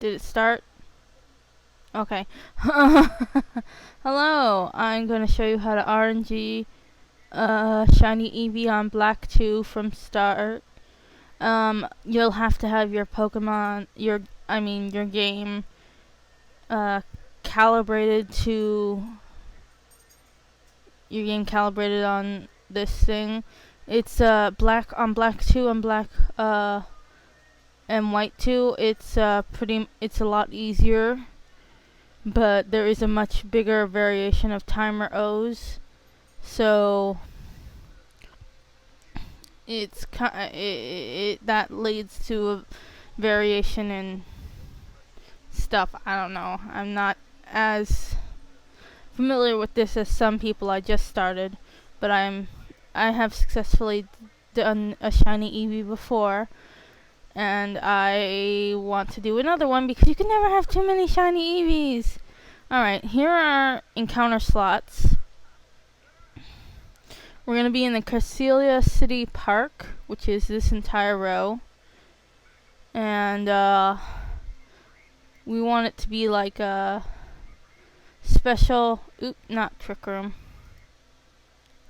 Did it start? Okay. Hello, I'm going to show you how to RNG shiny Eevee on Black 2 from start. You'll have to have your Pokemon, your game, calibrated to on this thing. It's black on Black 2 and black and white 2. It's a lot easier, but there is a much bigger variation of timer O's. So that leads to a variation in stuff. I don't know. I'm not as familiar with this as some people. I just started, but I have successfully done a shiny Eevee before, and I want to do another one because you can never have too many shiny Eevees. Alright, here are encounter slots. We're going to be in the Cresselia City Park, which is this entire row. And we want it to be like a special... not trick room.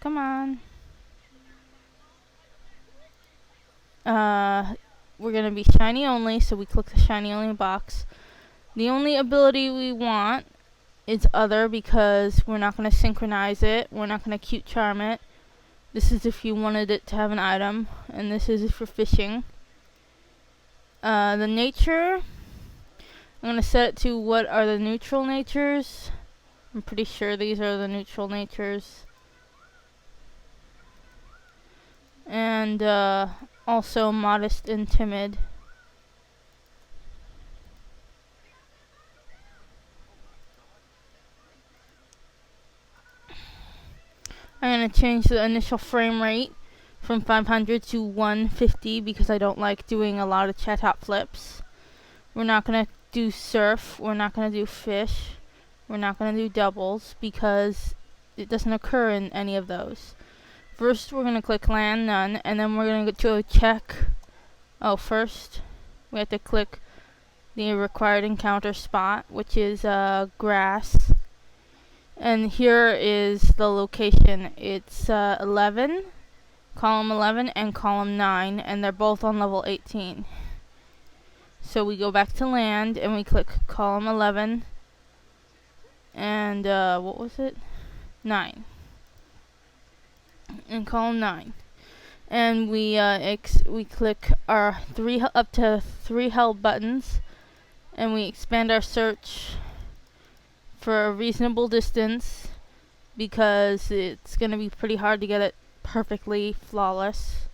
Come on. We're going to be shiny only, so we click the shiny only box. The only ability we want is other, because we're not going to synchronize it. We're not going to cute charm it. This is if you wanted it to have an item, and this is for fishing. The nature, I'm going to set it to what are the neutral natures. I'm pretty sure these are the neutral natures. And also modest and timid. I'm going to change the initial frame rate from 500 to 150 because I don't like doing a lot of chat hop flips. We're not going to do surf. We're not going to do fish. We're not going to do doubles because it doesn't occur in any of those. First, we're going to click land none, and then we're going to go to check. First, we have to click the required encounter spot, which is grass. And here is the location. It's 11, column 11, and column 9, and they're both on level 18. So we go back to land, and we click column 11, and what was it? 9. And column 9. And we click our up to 3 held buttons, and we expand our search for a reasonable distance because it's going to be pretty hard to get it perfectly flawless,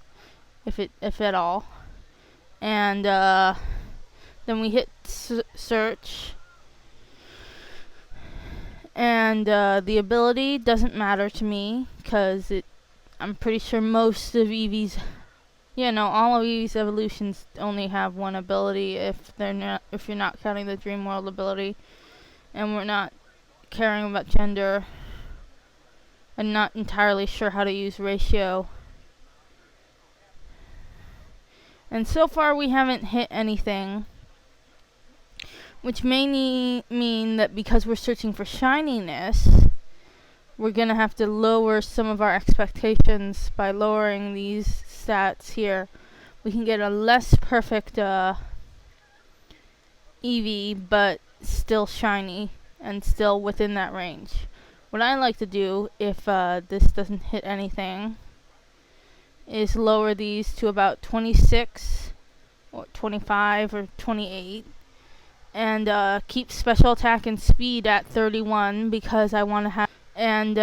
if at all. And then we hit search, and the ability doesn't matter to me because I'm pretty sure most of Eevee's, all of Eevee's evolutions only have one ability if you're not counting the Dream World ability, and we're not caring about gender. I'm not entirely sure how to use ratio. And so far we haven't hit anything, which may mean that because we're searching for shininess, we're going to have to lower some of our expectations by lowering these stats here. We can get a less perfect Eevee, but still shiny and still within that range. What I like to do, if this doesn't hit anything, is lower these to about 26 or 25 or 28, and keep special attack and speed at 31 because I want to have, and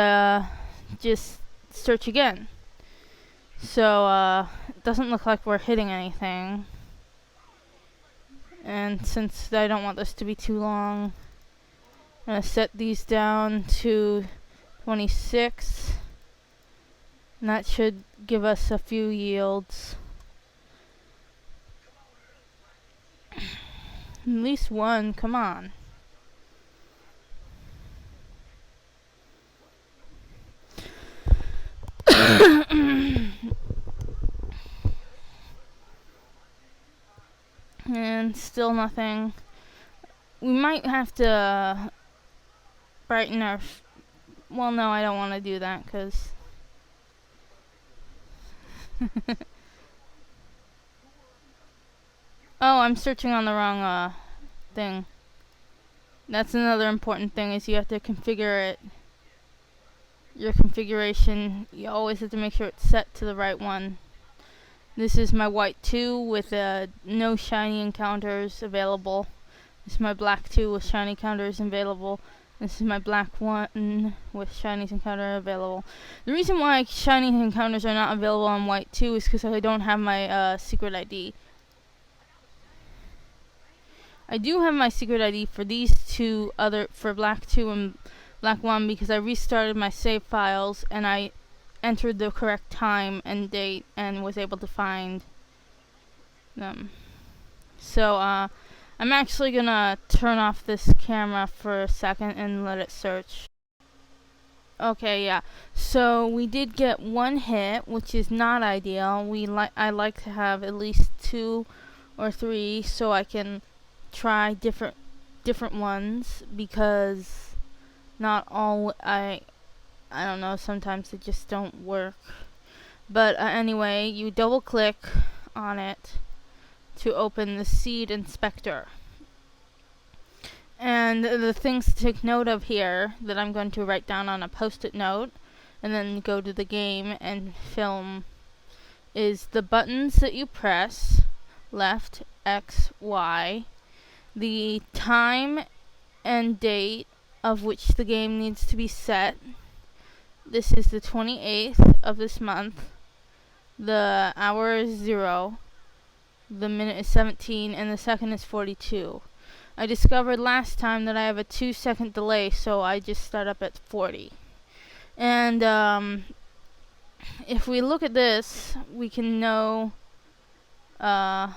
just search again. So it doesn't look like we're hitting anything, and since I don't want this to be too long, I'm going to set these down to 26, and that should give us a few yields. At least one, come on. And still nothing. we might have to brighten our... well, no, I don't want to do that, because... oh, I'm searching on the wrong thing. That's another important thing, is you have to configure it. Your configuration, you always have to make sure it's set to the right one. This is my white 2 with no shiny encounters available. This is my black 2 with shiny encounters available. This is my black 1 with shiny encounter available. The reason why shiny encounters are not available on white 2 is because I don't have my secret ID. I do have my secret ID for these two for black 2 and black 1, because I restarted my save files and I entered the correct time and date and was able to find them. So I'm actually gonna turn off this camera for a second and let it search. Okay, yeah. So we did get 1 hit, which is not ideal. I like to have at least 2 or 3 so I can try different ones, because not all I don't know, sometimes they just don't work. But anyway, you double click on it to open the seed inspector. And the things to take note of here that I'm going to write down on a post-it note and then go to the game and film is the buttons that you press, left, X, Y, the time and date of which the game needs to be set. This is the 28th of this month. The hour is 0. The minute is 17 and the second is 42. I discovered last time that I have a 2-second delay, so I just start up at 40. And if we look at this, we can know the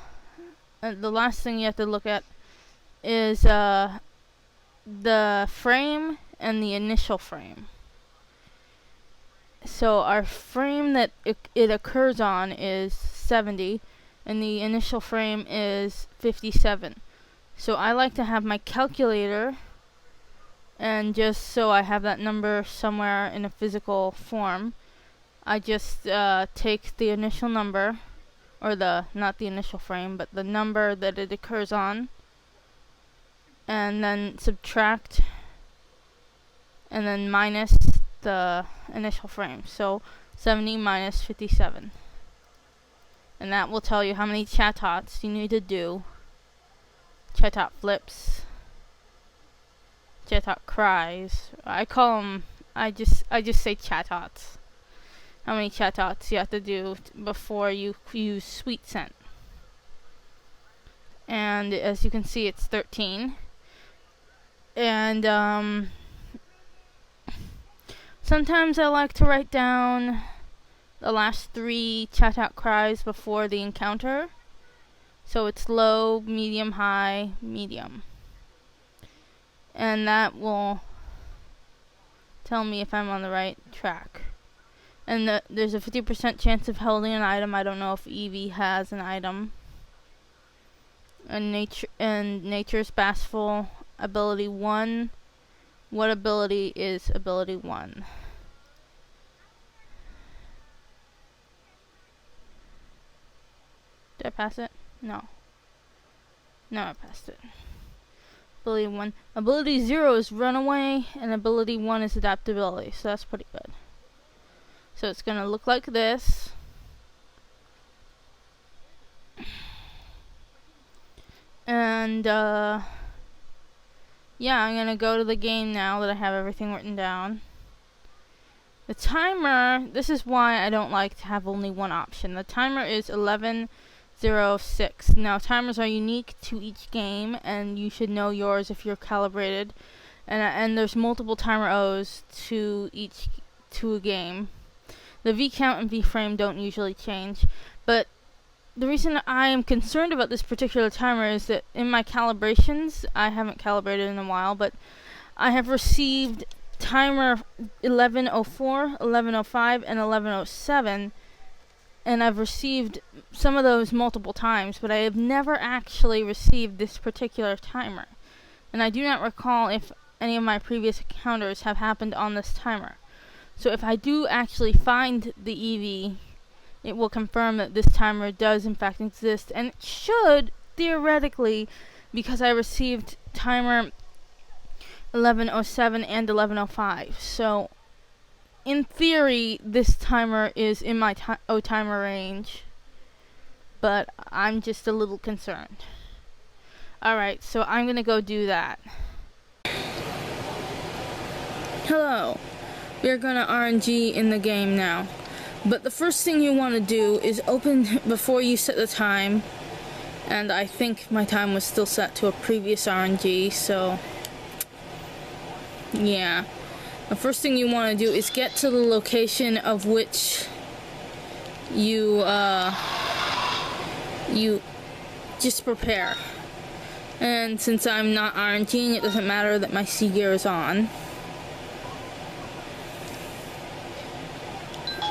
last thing you have to look at is the frame and the initial frame. So our frame that it occurs on is 70 and the initial frame is 57. So I like to have my calculator, and just so I have that number somewhere in a physical form, I just take the initial number, or not the initial frame, but the number that it occurs on, and then subtract, and then minus the initial frame. So 70 minus 57. And that will tell you how many chat-tots you need to do. Chat-tot flips. Chat-tot cries. I call them, I just say chat-tots. How many chat-tots you have to do before you use Sweet Scent. And as you can see, it's 13. And sometimes I like to write down the last 3 chat-tot cries before the encounter. So it's low, medium, high, medium. And that will tell me if I'm on the right track. And there's a 50% chance of holding an item. I don't know if Eevee has an item. And Nature's Bashful, ability 1. What ability is ability 1? Did I pass it? No. No, I passed it. Ability 1. Ability 0 is Runaway, and ability 1 is Adaptability, so that's pretty good. So it's gonna look like this. And, yeah, I'm gonna go to the game now that I have everything written down. The timer, this is why I don't like to have only one option. The timer is 11:06. Now, timers are unique to each game, and you should know yours if you're calibrated. And there's multiple timer O's to a game. The V count and V frame don't usually change, but the reason I am concerned about this particular timer is that in my calibrations, I haven't calibrated in a while, but I have received timer 11:04, 11:05, and 11:07, and I've received some of those multiple times, but I have never actually received this particular timer. and I do not recall if any of my previous encounters have happened on this timer. So if I do actually find the Eevee, it will confirm that this timer does in fact exist, and it should, theoretically, because I received timer 1107 and 1105. So in theory, this timer is in my timer range, but I'm just a little concerned. Alright, so I'm gonna go do that. Hello. We're gonna RNG in the game now. But the first thing you want to do is open before you set the time. And I think my time was still set to a previous RNG, so yeah. The first thing you want to do is get to the location of which you just prepare. And since I'm not RNGing, it doesn't matter that my C gear is on.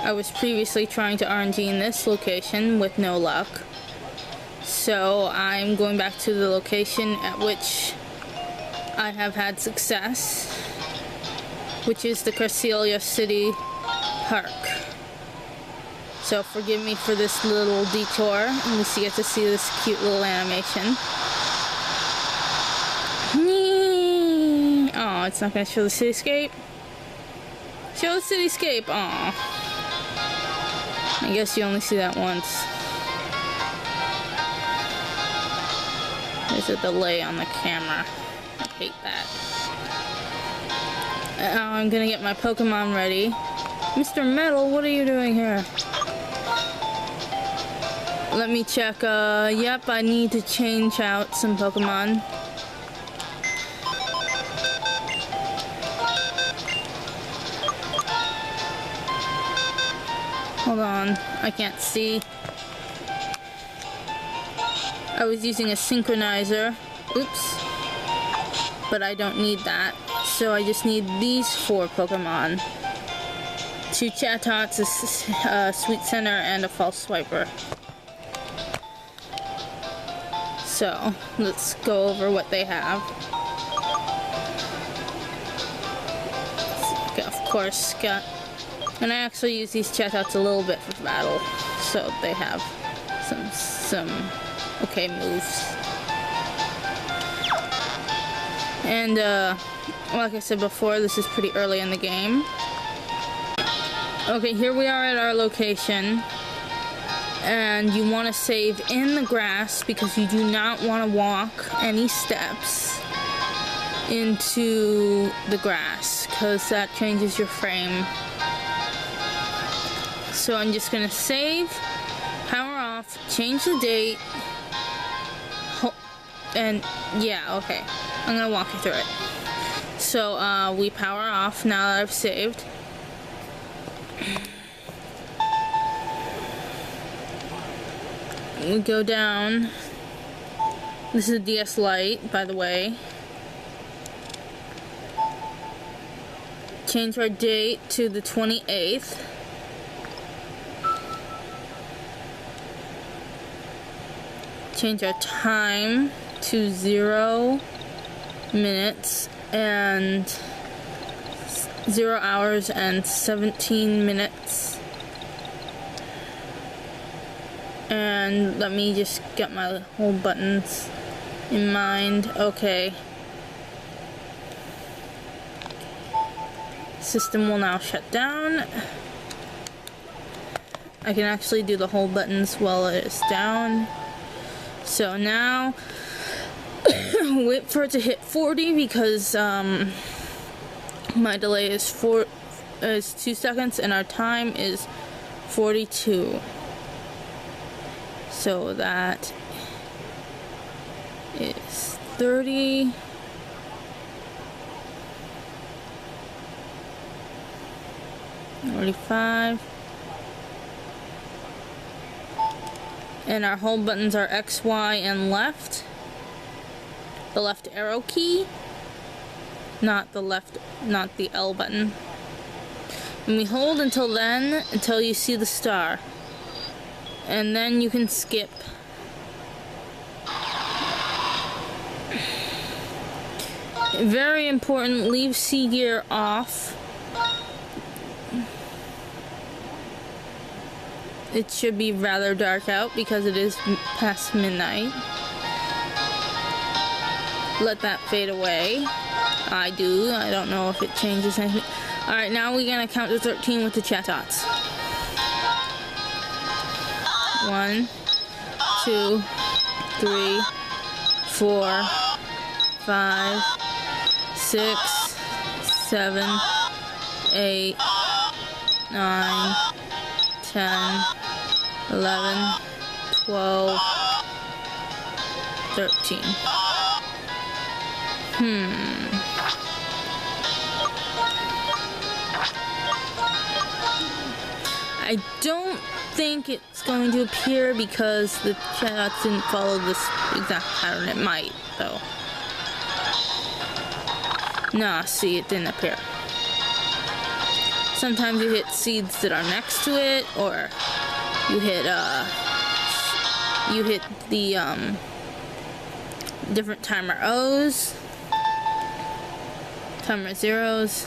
I was previously trying to RNG in this location with no luck. So I'm going back to the location at which I have had success, which is the Corselia City Park. So forgive me for this little detour, and you get to see this cute little animation. Oh, it's not going to show the cityscape? Show the cityscape! Aw. I guess you only see that once. There's a delay on the camera. I hate that. Now I'm gonna get my Pokemon ready. Mr. Metal, what are you doing here? Let me check. Yep, I need to change out some Pokemon. Hold on, I can't see. I was using a synchronizer. Oops. But I don't need that. So I just need these 4 Pokemon. 2 Chatots, a Sweet Center, and a False Swiper. So, let's go over what they have. Of course, got... And I actually use these Chatots a little bit for battle, so they have some okay moves. And like I said before, this is pretty early in the game. Okay, here we are at our location, and you want to save in the grass because you do not want to walk any steps into the grass because that changes your frame. So I'm just gonna save, power off, change the date, and yeah, okay. I'm gonna walk you through it. So we power off now that I've saved. We go down. This is a DS Lite, by the way. Change our date to the 28th. Change our time to 0 minutes and 0 hours and 17 minutes. And let me just get my whole buttons in mind. Okay. System will now shut down. I can actually do the whole buttons while it is down. So now, wait for it to hit 40 because my delay is 2 seconds and our time is 42. So that is 30. 45. And our hold buttons are X, Y, and left. The left arrow key. Not the L button. And we hold until then, until you see the star. And then you can skip. Very important, leave sea gear off. It should be rather dark out because it is past midnight. Let that fade away. I do. I don't know if it changes anything. Alright, now we're gonna count to 13 with the Chatot. 1, 2, 3, 4, 5, 6, 7, 8, 9, 10, 11, 12, 13. I don't think it's going to appear because the chat didn't follow this exact pattern. It might, though. Nah, see, it didn't appear. Sometimes you hit seeds that are next to it, or you hit the different timer O's, timer zeros.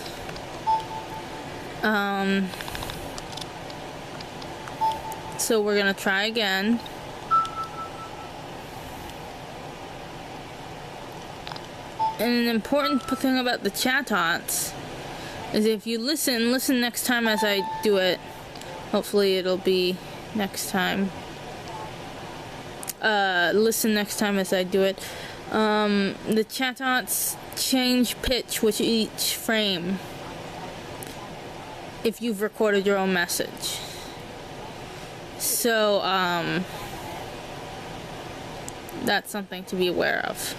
So we're gonna try again. And an important thing about the Chatots is if you listen next time as I do it. Hopefully it'll be next time. Listen next time as I do it. The Chatots change pitch with each frame if you've recorded your own message. So, that's something to be aware of.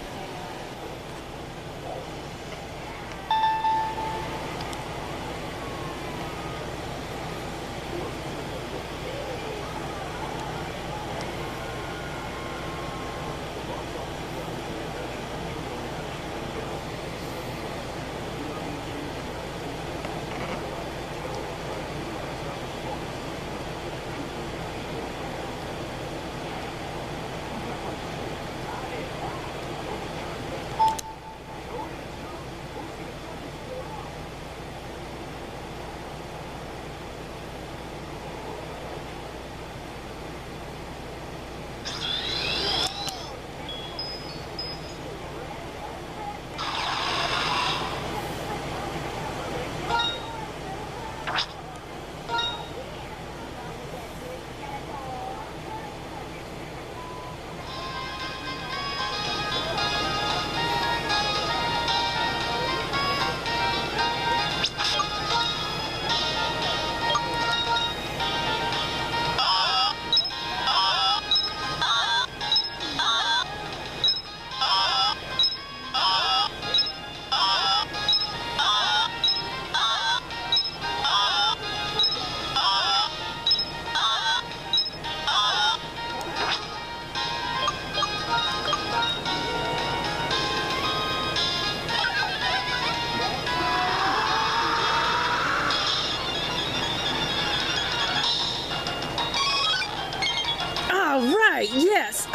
Alright, yes!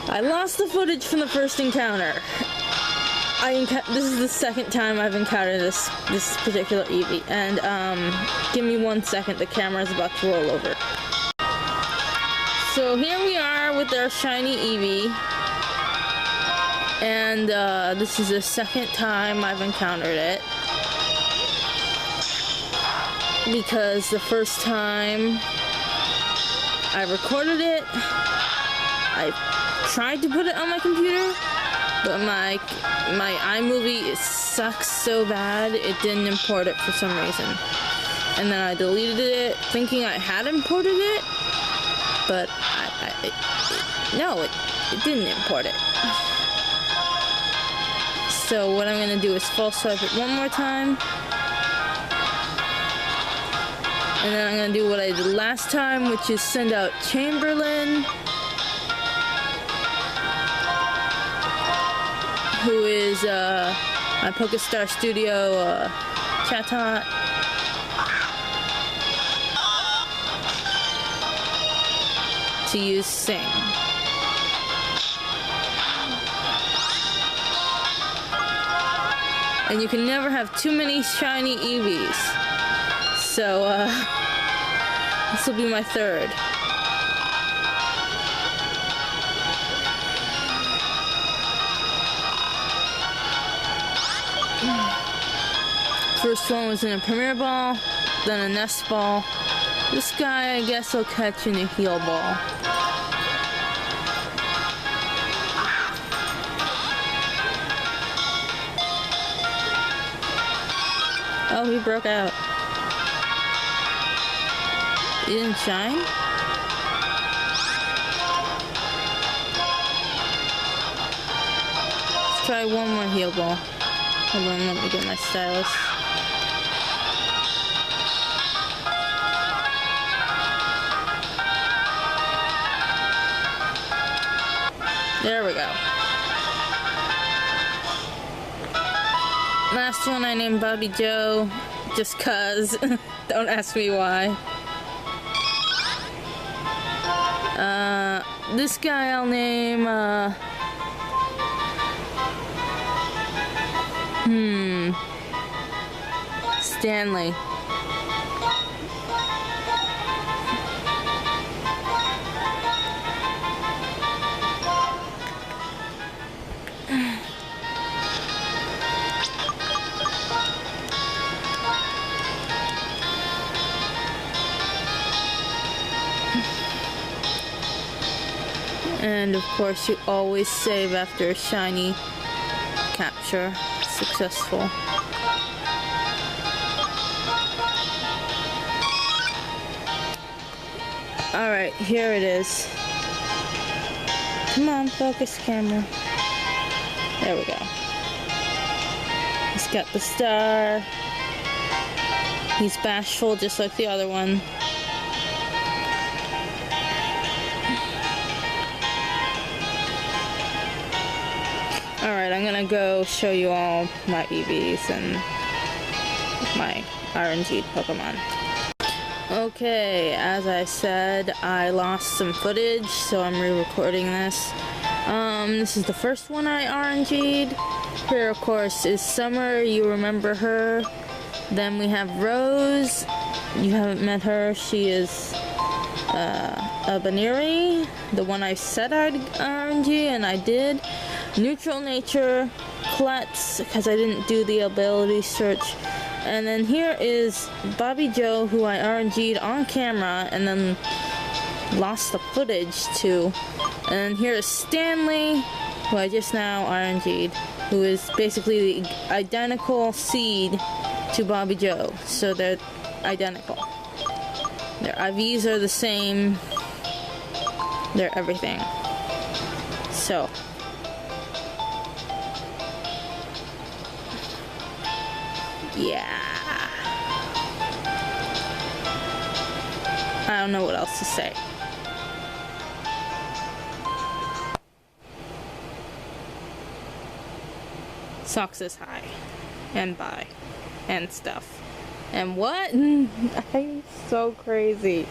I lost the footage from the first encounter. This is the second time I've encountered this particular Eevee, and give me 1 second, the camera is about to roll over. So here we are with our shiny Eevee, and this is the second time I've encountered it, because the first time I recorded it, I tried to put it on my computer, but my iMovie sucks so bad it didn't import it for some reason. And then I deleted it thinking I had imported it, but it didn't import it. So what I'm gonna do is false swipe it one more time. And then I'm gonna do what I did last time, which is send out Chamberlain, who is my Pokestar Studio Chatot. To use Sing. And you can never have too many shiny Eevees. So, this will be my third. First one was in a Premier Ball, then a Nest Ball. This guy, I guess, will catch in a Heal Ball. Oh, he broke out. He didn't shine? Let's try one more Heal Ball. Hold on, let me get my stylus. There we go. Last one I named Bobby Joe, just cuz. Don't ask me why. This guy I'll name, Stanley. And of course you always save after a shiny capture. Successful. Alright, here it is. Come on, focus camera. There we go. He's got the star. He's bashful just like the other one. Alright, I'm gonna go show you all my EVs and my RNG Pokemon. Okay, as I said, I lost some footage, so I'm re-recording this. This is the first one I RNG'd. Here, of course, is Summer. You remember her. Then we have Rose. You haven't met her. She is a Baneri, the one I said I'd RNG, and I did. Neutral Nature, Klutz, because I didn't do the ability search. And then here is Bobby Joe, who I RNG'd on camera and then lost the footage to. And here is Stanley, who I just now RNG'd, who is basically the identical seed to Bobby Joe. So they're identical. Their IVs are the same. They're everything. So. Yeah. I don't know what else to say. Socks is high. And bye. And stuff. And what? I'm so crazy.